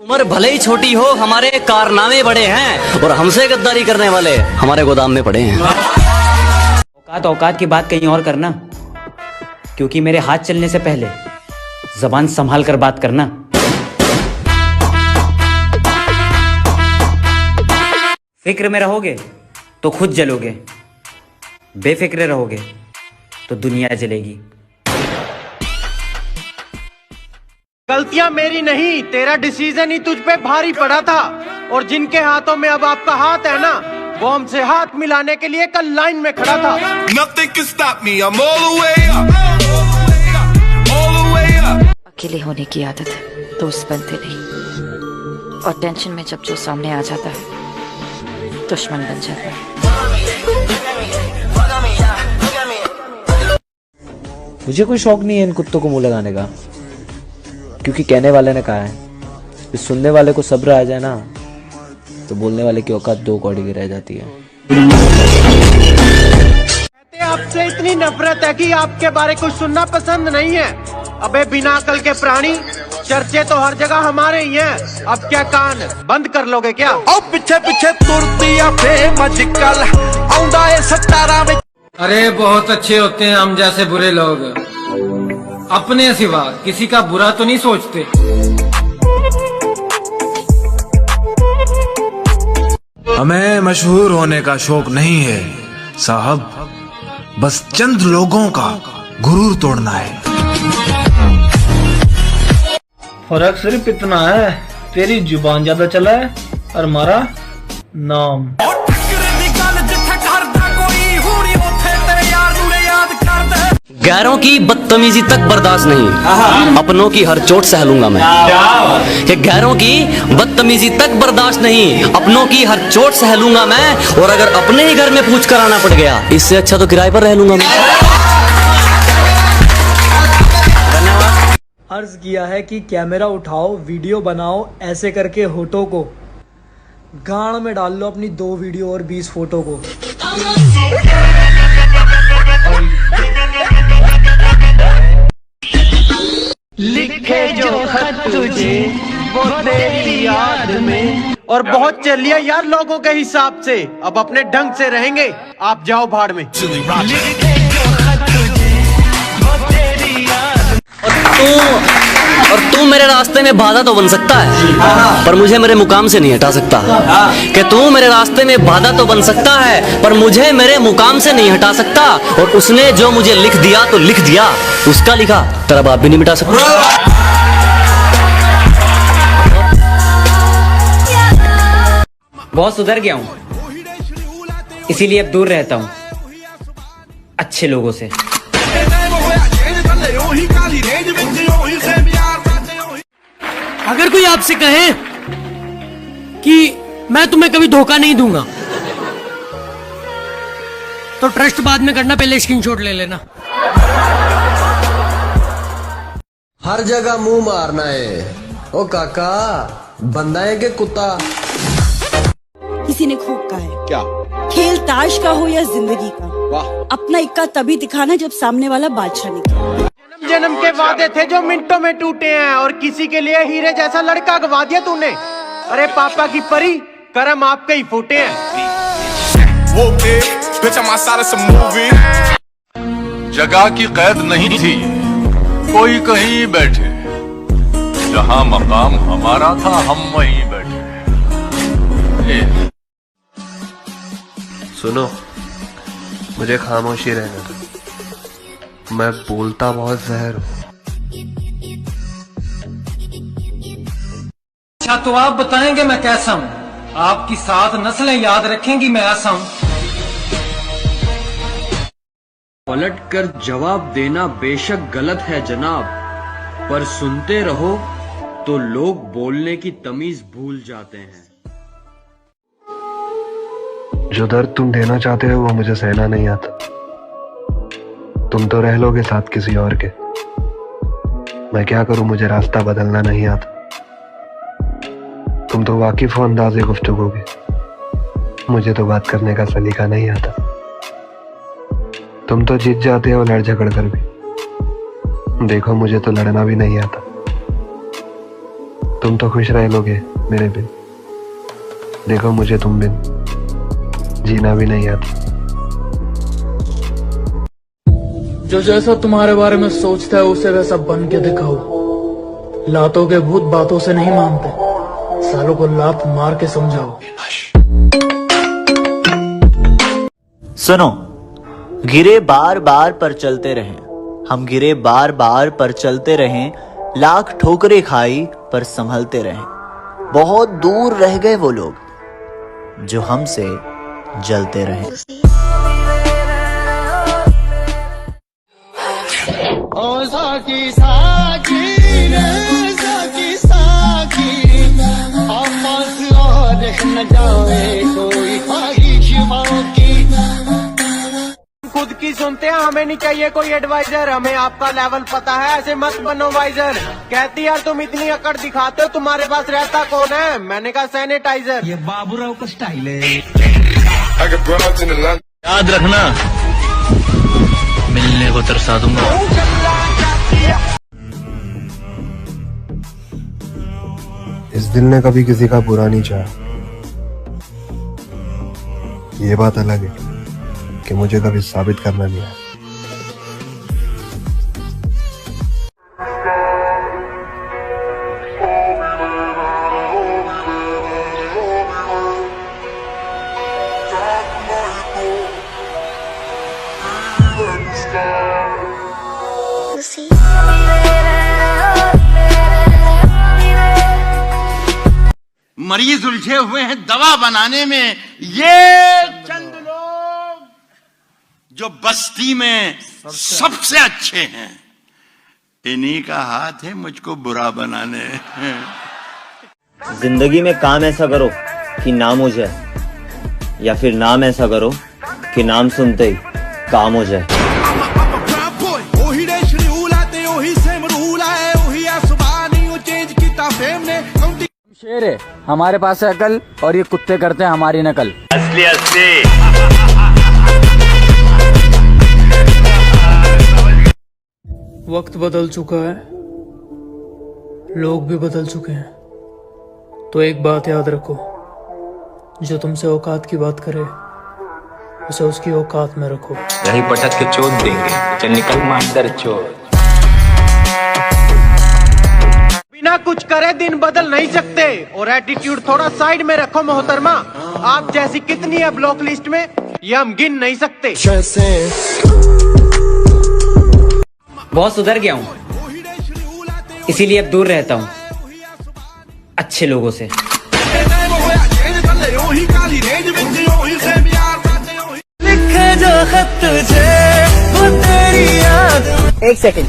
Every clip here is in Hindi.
उम्र भले ही छोटी हो, हमारे कारनामे बड़े हैं और हमसे गद्दारी करने वाले हमारे गोदाम में पड़े हैं। औकात की बात कहीं और करना, क्योंकि मेरे हाथ चलने से पहले जबान संभाल कर बात करना। फिक्र में रहोगे तो खुद जलोगे, बेफिक्र रहोगे तो दुनिया जलेगी। गलतियां मेरी नहीं, तेरा डिसीजन ही तुझ पे भारी पड़ा था। और जिनके हाथों में अब आपका हाथ है ना, वो हमसे हाथ मिलाने के लिए कल लाइन में खड़ा था। Nothing can stop me, I'm all the way up, all the way up. अकेले होने की आदत है, दोस्त बनते नहीं। और टेंशन में जब जो सामने आ जाता है, दुश्मन बन जाता है। मुझे कोई शौक नहीं है इन कुत्तों को मुंह लगाने का, क्योंकि कहने वाले ने कहा है कि सुनने वाले को सब्र आ जाए ना, तो बोलने वाले की औकात 2 कौड़ी की रह जाती है। आपसे इतनी नफरत है कि आपके बारे कुछ सुनना पसंद नहीं है। अबे बिना अकल के प्राणी, चर्चे तो हर जगह हमारे ही हैं। अब क्या कान बंद कर लोगे क्या? और पीछे पीछे तुरती या फेमजिकल आउंदा है 17 में। अरे बहुत अच्छे होते हैं हम जैसे बुरे लोग, अपने सिवा किसी का बुरा तो नहीं सोचते। हमें मशहूर होने का शौक नहीं है साहब, बस चंद लोगों का गुरूर तोड़ना है। फर्क सिर्फ इतना है, तेरी जुबान ज्यादा चला है और हमारा नाम। गैरों की बदतमीजी तक बर्दाश्त नहीं, अपनों की हर चोट सह लूंगा मैं। कि गैरों की बदतमीजी तक बर्दाश्त नहीं, अपनों की हर चोट सह लूंगा मैं। और अगर अपने ही घर में पूछ कर आना पड़ गया, इससे अच्छा तो किराए पर रह लूंगा मैं। अर्ज किया है कि कैमरा उठाओ, वीडियो बनाओ, ऐसे करके होठों को गाड़ में डाल लो अपनी 2 वीडियो और 20 फोटो को। लिखे जो खत तुझे वो तेरी याद में। और बहुत चल लिया यार लोगों के हिसाब से, अब अपने ढंग से रहेंगे। आप जाओ भाड़ में। और तू मेरे रास्ते में बाधा तो बन सकता है, पर मुझे मेरे मुकाम से नहीं हटा सकता। कि तू मेरे रास्ते में बाधा तो बन सकता है, पर मुझे मेरे मुकाम से नहीं हटा सकता। और उसने जो मुझे लिख दिया तो लिख दिया, उसका लिखा तेरा बाप भी नहीं मिटा सकता। बहुत सुधर गया हूँ, इसीलिए अब दूर रहता हूँ अच्छे लोगों से। अगर कोई आपसे कहे कि मैं तुम्हें कभी धोखा नहीं दूंगा, तो ट्रस्ट बाद में करना, पहले स्क्रीनशॉट ले लेना। हर जगह मुंह मारना है। ओ काका, बंदा है के कुत्ता? किसी ने खूब कहा है, क्या खेल ताश का हो या जिंदगी का, अपना इक्का तभी दिखाना जब सामने वाला बादशाह निकले। जन्म जन्म के वादे थे जो मिनटों में टूटे हैं, और किसी के लिए हीरे जैसा लड़का गवा दिया तूने। अरे पापा की परी, करम आपके ही फूटे हैं। जगह की कैद नहीं थी, कोई कहीं बैठे, जहां मकाम हमारा था हम वहीं बैठे। सुनो, मुझे खामोशी रहने दो, मैं बोलता बहुत जहर हूँ। अच्छा तो आप बताएंगे मैं कैसा हूँ, आपकी 7 नस्लें याद रखेंगी मैं ऐसा हूँ। पलट कर जवाब देना बेशक गलत है जनाब, पर सुनते रहो तो लोग बोलने की तमीज भूल जाते हैं। जो दर्द तुम देना चाहते हो वो मुझे सहना नहीं आता। तुम तो रह लोगे साथ किसी और के, मैं क्या करूं, मुझे रास्ता बदलना नहीं आता। तुम तो वाकिफ हो अंदाज़े गुफ्तगू के, मुझे तो बात करने का सलीका नहीं आता। तुम तो जीत जाते हो लड़ झगड़ कर भी, देखो मुझे तो लड़ना भी नहीं आता। तुम तो खुश रह लोगे मेरे बिन, देखो मुझे तुम बिन जीना भी नहीं आता। जो जैसा तुम्हारे बारे में सोचता है उसे वैसा बन के दिखाओ। लातों के भूत बातों से नहीं मानते, सालों को लात मार के समझाओ। सुनो, गिरे बार बार पर चलते रहें, हम गिरे बार बार पर चलते रहें, लाख ठोकरें खाई पर संभलते रहें। बहुत दूर रह गए वो लोग जो हमसे जलते रहें। साकी साकी रे साकी साकी आवाज़ और न जाए कोई ख्वाहिश की। खुद की सुनते हैं, हमें नहीं चाहिए कोई एडवाइजर, हमें आपका लेवल पता है, ऐसे मत बनो वाइजर। कहती यार तुम इतनी अकड़ दिखाते हो, तुम्हारे पास रहता कौन है? मैंने कहा सैनिटाइजर। ये बाबूराव का स्टाइल है। याद रखना, मिलने को तरसा दूंगा। इस दिल ने कभी किसी का बुरा नहीं चाहा, ये बात अलग है कि मुझे कभी साबित करना नहीं है। मरीज उलझे हुए हैं दवा बनाने में, ये चंद लोग जो बस्ती में सबसे अच्छे हैं, इन्हीं का हाथ है मुझको बुरा बनाने। जिंदगी में काम ऐसा करो कि नाम हो जाए, या फिर नाम ऐसा करो कि नाम सुनते ही काम हो जाए। शेर है, हमारे पास है अकल और ये कुत्ते करते हैं हमारी नकल। असली असली। वक्त बदल चुका है, लोग भी बदल चुके हैं, तो एक बात याद रखो, जो तुमसे औकात की बात करे उसे उसकी औकात में रखो। यही पटक के चोट देंगे, चल निकल मास्टर चोर। बिना कुछ करे दिन बदल नहीं सकते, और एटीट्यूड थोड़ा साइड में रखो मोहतरमा। आप जैसी कितनी है ब्लॉक लिस्ट में, ये हम गिन नहीं सकते। बहुत सुधर गया हूँ, इसीलिए अब दूर रहता हूँ अच्छे लोगों से। लिखे जो खत तुझे वो तेरी याद। एक सेकंड,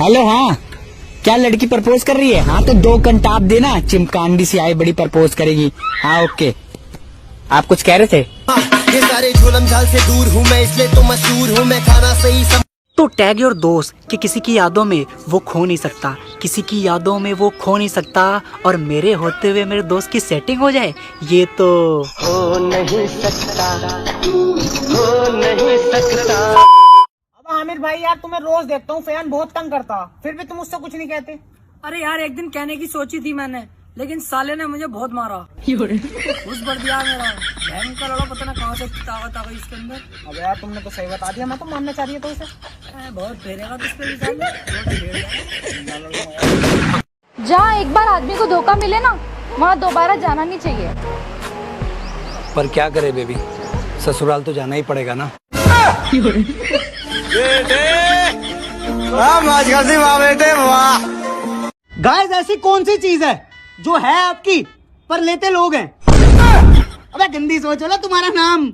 हेलो, हाँ क्या लड़की प्रपोज कर रही है? हाँ तो 2 कंटाप देना, चिमकांडी सी आई बड़ी प्रपोज करेगी। हाँ ओके, आप कुछ कह रहे थे? ये सारे झोलम झाल से दूर हूँ मैं, इसलिए तो मशहूर हूँ मैं, खाना सही तो टैग योर दोस्त कि किसी की यादों में वो खो नहीं सकता, किसी की यादों में वो खो नहीं सकता, और मेरे होते हुए मेरे दोस्त की सेटिंग हो जाए, ये तो हो नहीं सकता, हो नहीं सकता। अब आमिर भाई यार, तुम्हें रोज देखता हूँ, फैन बहुत तंग करता, फिर भी तुम मुझसे कुछ नहीं कहते। अरे यार एक दिन कहने की सोची थी मैंने, लेकिन साले ने मुझे बहुत मारा, घुस भर दिया मेरा, बहन का लड़ा पता ना कहाँ से ताकत आ गई इसके अंदर। अब यार तुमने तो सही बता दिया, मैं तो मानना चाह रही तो उसे बहुत फेरेगा तो इसके भी। जहाँ एक बार आदमी को धोखा मिले ना, वहाँ दोबारा जाना नहीं चाहिए। पर क्या करे बेबी, ससुराल तो जाना ही पड़ेगा ना। गाइस, ऐसी कौन सी चीज है जो है आपकी पर लेते लोग हैं? अबे गंदी सोच ना तुम्हारा नाम।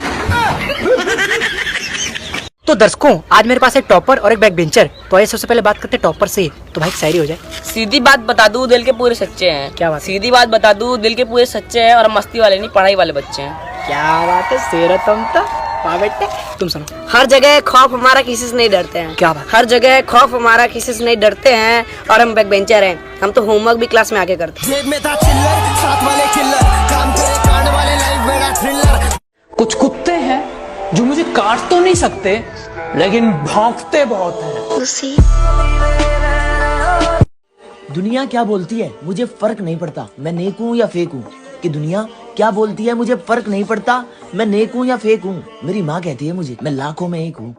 तो दर्शकों, आज मेरे पास एक टॉपर और एक बैक बेंचर, तो आइए सबसे पहले बात करते हैं टॉपर से। तो भाई शायरी हो जाए। सीधी बात बता दूं, दिल के पूरे सच्चे हैं। क्या बात? सीधी बात बता दूं, दिल के पूरे सच्चे हैं, और मस्ती वाले नहीं, पढ़ाई वाले बच्चे हैं। क्या बात है, शेर तुम तो। बेटे तुम सुनो। हर जगह खौफ हमारा किसी से नहीं डरते हैं। क्या बात? हर जगह खौफ हमारा किसी से नहीं डरते हैं, और हम बैक बेंचर हैं। हम तो होमवर्क भी क्लास में आके करते हैं। जेब में था चिल्लर, साथ वाले किल्लर, काम करे कांड वाले, लाइफ मेरा थ्रिलर। कुछ कुत्ते हैं जो मुझे काट तो नहीं सकते, लेकिन भौंकते बहुत हैं। दुनिया क्या बोलती है मुझे फर्क नहीं पड़ता, मैं नेक हूँ या फेक हूँ। कि दुनिया क्या बोलती है मुझे फर्क नहीं पड़ता, मैं नेक हूँ या फेक हूँ। मेरी माँ कहती है मुझे मैं लाखों में एक हूँ।